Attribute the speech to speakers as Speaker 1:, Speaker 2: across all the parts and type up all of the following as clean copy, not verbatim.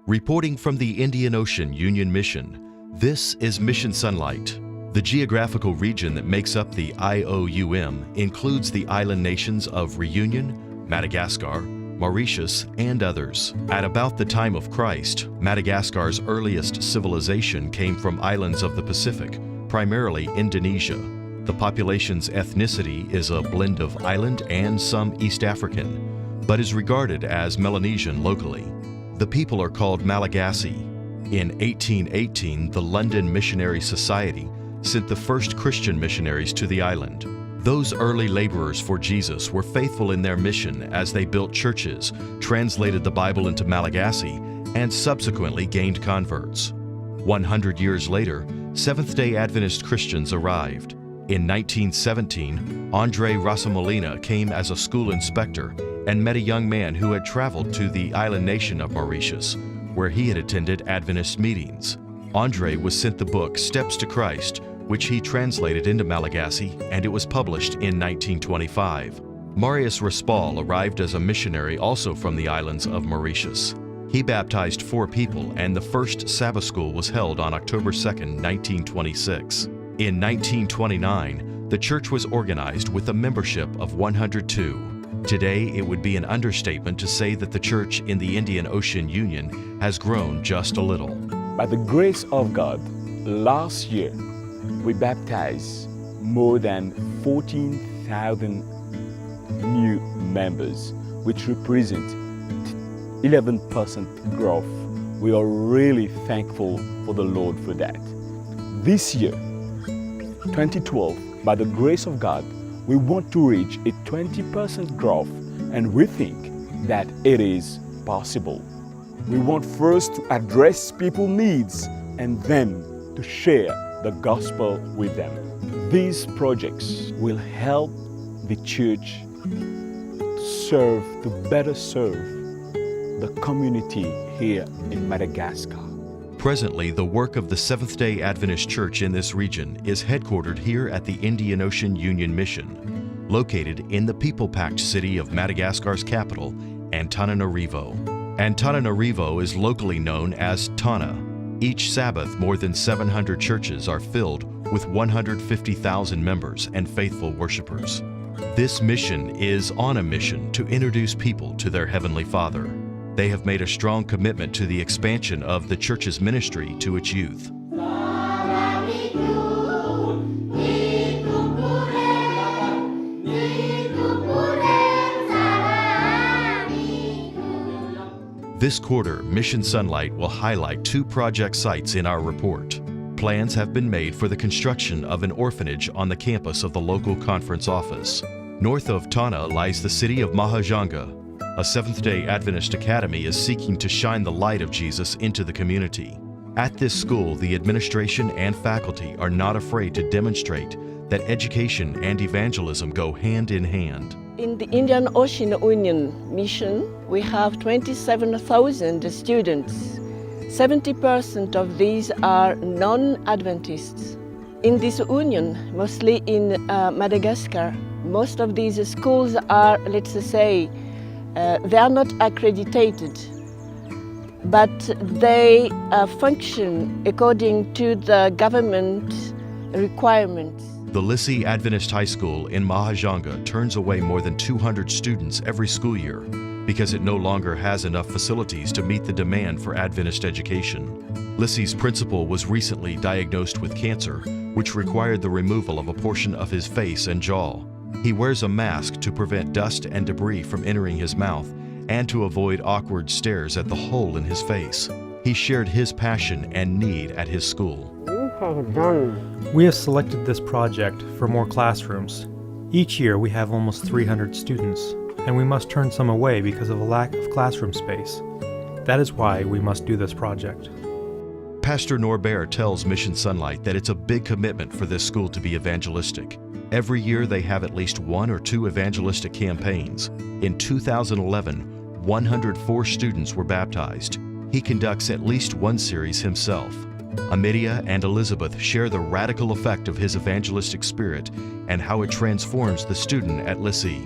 Speaker 1: Reporting from the Indian Ocean Union Mission, this is Mission Sonlight. The geographical region that makes up the IOUM includes the island nations of Reunion, Madagascar, Mauritius, and others. At about the time of Christ, Madagascar's earliest civilization came from islands of the Pacific, primarily Indonesia. The population's ethnicity is a blend of island and some East African, but is regarded as Melanesian locally. The people are called Malagasy. In 1818, the London Missionary Society sent the first Christian missionaries to the island. Those early laborers for Jesus were faithful in their mission as they built churches, translated the Bible into Malagasy, and subsequently gained converts. 100 years later, Seventh-day Adventist Christians arrived. In 1917, Andre Rasamolina came as a school inspector and met a young man who had traveled to the island nation of Mauritius, where he had attended Adventist meetings. Andre was sent the book Steps to Christ, which he translated into Malagasy, and it was published in 1925. Marius Raspal arrived as a missionary also from the islands of Mauritius. He baptized 4 people, and the first Sabbath school was held on October 2, 1926. In 1929, the church was organized with a membership of 102. Today, it would be an understatement to say that the church in the Indian Ocean Union has grown just a little.
Speaker 2: By the grace of God, last year, we baptized more than 14,000 new members, which represent 11% growth. We are really thankful for the Lord for that. This year, 2012, by the grace of God, we want to reach a 20% growth, and we think that it is possible. We want first to address people's needs and then to share the gospel with them. These projects will help the church to better serve the community here in Madagascar.
Speaker 1: Presently, the work of the Seventh-day Adventist Church in this region is headquartered here at the Indian Ocean Union Mission, located in the people-packed city of Madagascar's capital, Antananarivo. Antananarivo is locally known as Tana. Each Sabbath, more than 700 churches are filled with 150,000 members and faithful worshipers. This mission is on a mission to introduce people to their Heavenly Father. They have made a strong commitment to the expansion of the church's ministry to its youth. This quarter, Mission Sonlight will highlight 2 project sites in our report. Plans have been made for the construction of an orphanage on the campus of the local conference office. North of Tana lies the city of Mahajanga. A Seventh-day Adventist academy is seeking to shine the light of Jesus into the community. At this school, the administration and faculty are not afraid to demonstrate that education and evangelism go hand in hand.
Speaker 3: In the Indian Ocean Union Mission, we have 27,000 students. 70% of these are non-Adventists. In this union, mostly in Madagascar, most of these schools are, let's say, they are not accredited, but they function according to the government requirements.
Speaker 1: The Lissy Adventist High School in Mahajanga turns away more than 200 students every school year because it no longer has enough facilities to meet the demand for Adventist education. Lissy's principal was recently diagnosed with cancer, which required the removal of a portion of his face and jaw. He wears a mask to prevent dust and debris from entering his mouth and to avoid awkward stares at the hole in his face. He shared his passion and need at his school.
Speaker 4: We have selected this project for more classrooms. Each year we have almost 300 students, and we must turn some away because of a lack of classroom space. That is why we must do this project.
Speaker 1: Pastor Norbert tells Mission Sonlight that it's a big commitment for this school to be evangelistic. Every year they have at least 1 or 2 evangelistic campaigns. In 2011, 104 students were baptized. He conducts at least 1 series himself. Amidia and Elizabeth share the radical effect of his evangelistic spirit and how it transforms the student at Lissy.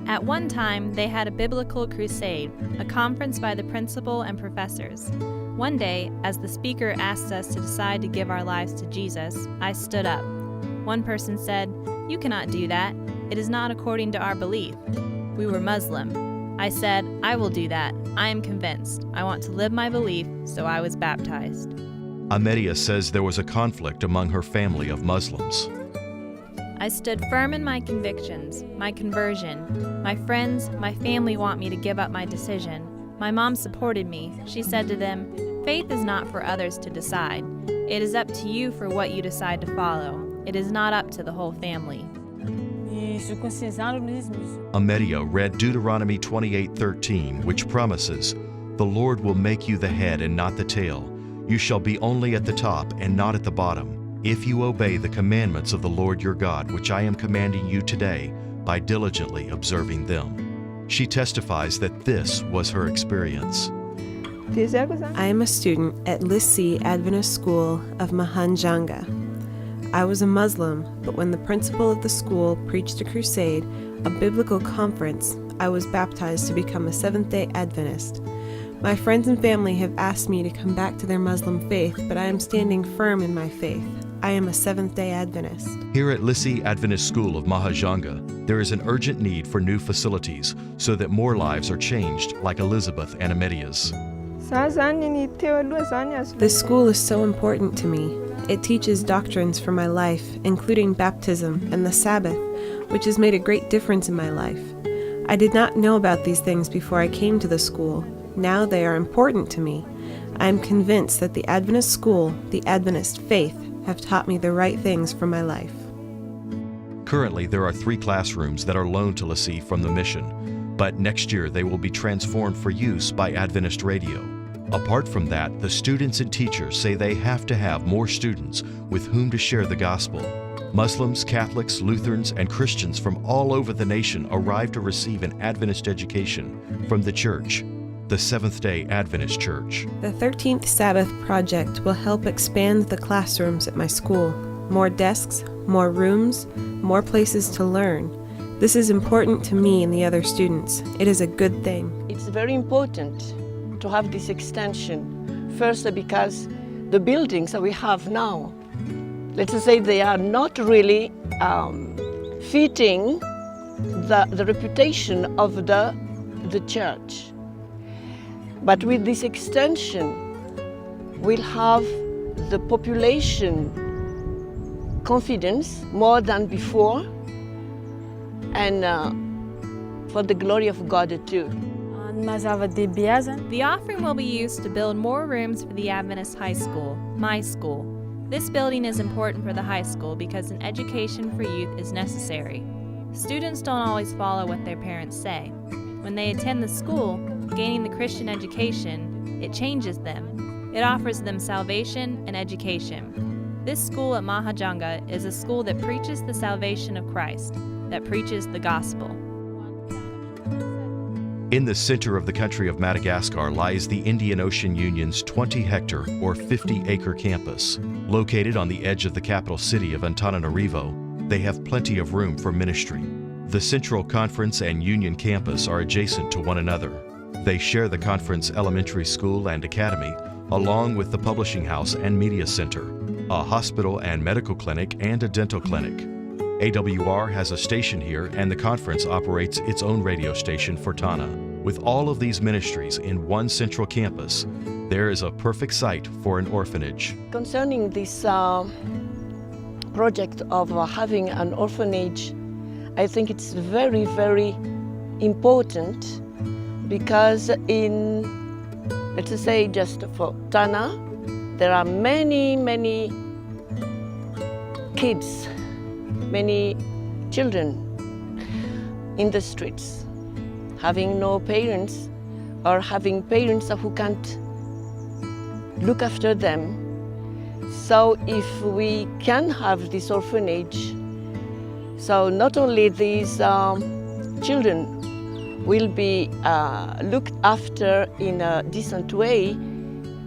Speaker 5: At one time, they had a biblical crusade, a conference by the principal and professors. One day, as the speaker asked us to decide to give our lives to Jesus, I stood up. One person said, "You cannot do that. It is not according to our belief." We were Muslim. I said, "I will do that. I am convinced. I want to live my belief," so I was baptized.
Speaker 1: Amelia says there was a conflict among her family of Muslims.
Speaker 5: I stood firm in my convictions, my conversion. My friends, my family want me to give up my decision. My mom supported me. She said to them, "Faith is not for others to decide. It is up to you for what you decide to follow. It is not up to the whole family."
Speaker 1: Amelia read Deuteronomy 28:13, which promises, "The Lord will make you the head and not the tail. You shall be only at the top and not at the bottom, if you obey the commandments of the Lord your God, which I am commanding you today, by diligently observing them." She testifies that this was her experience.
Speaker 6: I am a student at Lissi Adventist School of Mahanjanga. I was a Muslim, but when the principal of the school preached a crusade, a biblical conference, I was baptized to become a Seventh-day Adventist. My friends and family have asked me to come back to their Muslim faith, but I am standing firm in my faith. I am a Seventh-day Adventist.
Speaker 1: Here at Lissi Adventist School of Mahajanga, there is an urgent need for new facilities so that more lives are changed like Elizabeth and Amedia's.
Speaker 6: This school is so important to me. It teaches doctrines for my life, including baptism and the Sabbath, which has made a great difference in my life. I did not know about these things before I came to the school. Now they are important to me. I am convinced that the Adventist school, the Adventist faith, have taught me the right things for my life.
Speaker 1: Currently, there are 3 classrooms that are loaned to Lissi from the mission, but next year they will be transformed for use by Adventist Radio. Apart from that, the students and teachers say they have to have more students with whom to share the gospel. Muslims, Catholics, Lutherans, and Christians from all over the nation arrive to receive an Adventist education from the church, the Seventh-day Adventist Church.
Speaker 6: The 13th Sabbath Project will help expand the classrooms at my school. More desks, more rooms, more places to learn. This is important to me and the other students. It is a good thing.
Speaker 3: It's very important to have this extension. First, because the buildings that we have now, let's say they are not really fitting the reputation of the church. But with this extension, we'll have the population confidence more than before, and for the glory of God too.
Speaker 5: The offering will be used to build more rooms for the Adventist High School, my school. This building is important for the high school because an education for youth is necessary. Students don't always follow what their parents say. When they attend the school, gaining the Christian education, it changes them. It offers them salvation and education. This school at Mahajanga is a school that preaches the salvation of Christ, that preaches the gospel.
Speaker 1: In the center of the country of Madagascar lies the Indian Ocean Union's 20-hectare or 50-acre campus. Located on the edge of the capital city of Antananarivo, they have plenty of room for ministry. The Central Conference and Union campus are adjacent to one another. They share the Conference Elementary School and Academy, along with the Publishing House and Media Center, a hospital and medical clinic, and a dental clinic. AWR has a station here, and the conference operates its own radio station for Tana. With all of these ministries in one central campus, there is a perfect site for an orphanage.
Speaker 3: Concerning this project of having an orphanage, I think it's very, very important because in, let's say just for Tana, there are many, many kids, many children in the streets, having no parents or having parents who can't look after them. So if we can have this orphanage, so not only these children will be looked after in a decent way,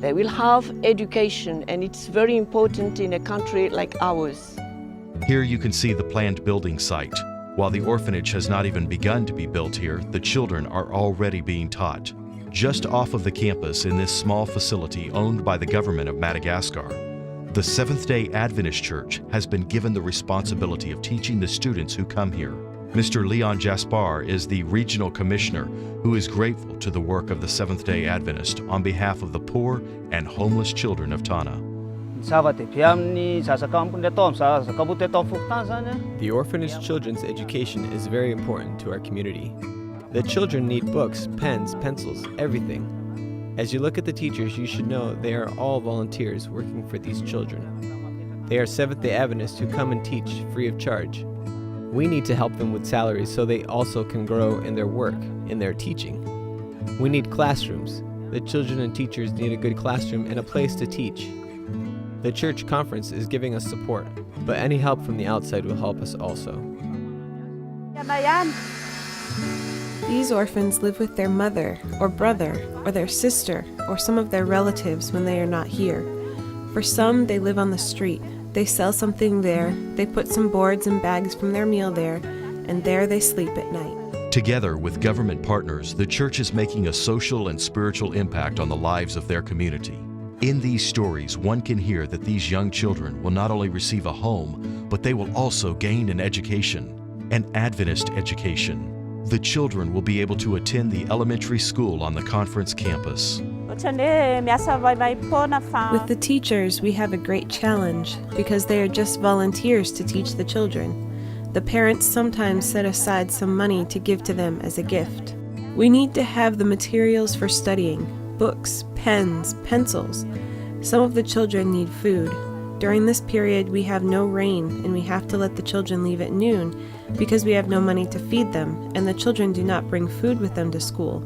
Speaker 3: they will have education, and it's very important in a country like ours.
Speaker 1: Here you can see the planned building site. While the orphanage has not even begun to be built here, the children are already being taught. Just off of the campus in this small facility owned by the government of Madagascar, the Seventh-day Adventist Church has been given the responsibility of teaching the students who come here. Mr. Leon Jaspar is the regional commissioner who is grateful to the work of the Seventh-day Adventist on behalf of the poor and homeless children of Tana.
Speaker 7: The orphanage children's education is very important to our community. The children need books, pens, pencils, everything. As you look at the teachers, you should know they are all volunteers working for these children. They are Seventh-day Adventists who come and teach free of charge. We need to help them with salaries so they also can grow in their work, in their teaching. We need classrooms. The children and teachers need a good classroom and a place to teach. The church conference is giving us support, but any help from the outside will help us also.
Speaker 6: These orphans live with their mother or brother or their sister or some of their relatives when they are not here. For some, they live on the street. They sell something there, they put some boards and bags from their meal there, and there they sleep at night.
Speaker 1: Together with government partners, the church is making a social and spiritual impact on the lives of their community. In these stories, one can hear that these young children will not only receive a home, but they will also gain an education, an Adventist education. The children will be able to attend the elementary school on the conference campus.
Speaker 6: With the teachers, we have a great challenge because they are just volunteers to teach the children. The parents sometimes set aside some money to give to them as a gift. We need to have the materials for studying, books, pens, pencils. Some of the children need food. During this period, we have no rain and we have to let the children leave at noon because we have no money to feed them and the children do not bring food with them to school.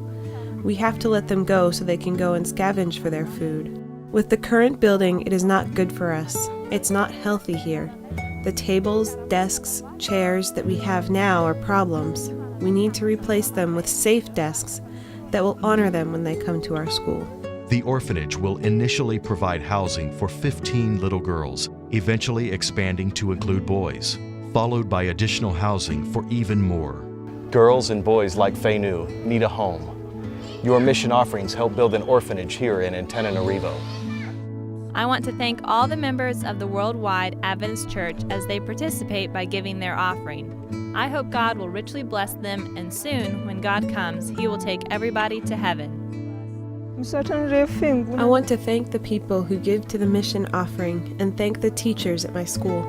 Speaker 6: We have to let them go so they can go and scavenge for their food. With the current building, it is not good for us. It's not healthy here. The tables, desks, chairs that we have now are problems. We need to replace them with safe desks that will honor them when they come to our school.
Speaker 1: The orphanage will initially provide housing for 15 little girls, eventually expanding to include boys, followed by additional housing for even more.
Speaker 8: Girls and boys like Fainu need a home. Your mission offerings help build an orphanage here in Antananarivo.
Speaker 5: I want to thank all the members of the Worldwide Adventist Church as they participate by giving their offering. I hope God will richly bless them, and soon, when God comes, He will take everybody to heaven.
Speaker 6: I want to thank the people who give to the mission offering and thank the teachers at my school.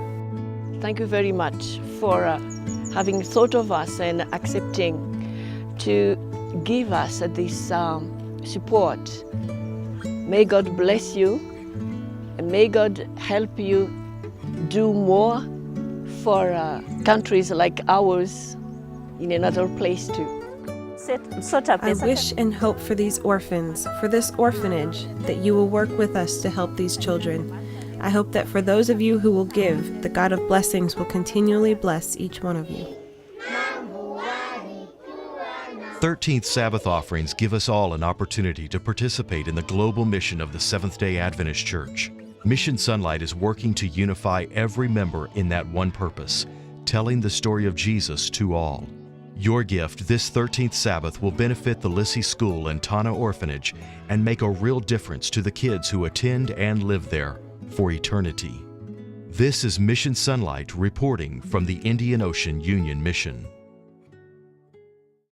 Speaker 3: Thank you very much for having thought of us and accepting to give us this support. May God bless you and may God help you do more for countries like ours in another place too.
Speaker 6: I wish and hope for these orphans, for this orphanage, that you will work with us to help these children. I hope that for those of you who will give, the God of blessings will continually bless each one of you.
Speaker 1: 13th Sabbath offerings give us all an opportunity to participate in the global mission of the Seventh-day Adventist Church. Mission Sonlight is working to unify every member in that one purpose, telling the story of Jesus to all. Your gift this 13th Sabbath will benefit the Lissy School and Tana Orphanage and make a real difference to the kids who attend and live there for eternity. This is Mission Sonlight reporting from the Indian Ocean Union Mission.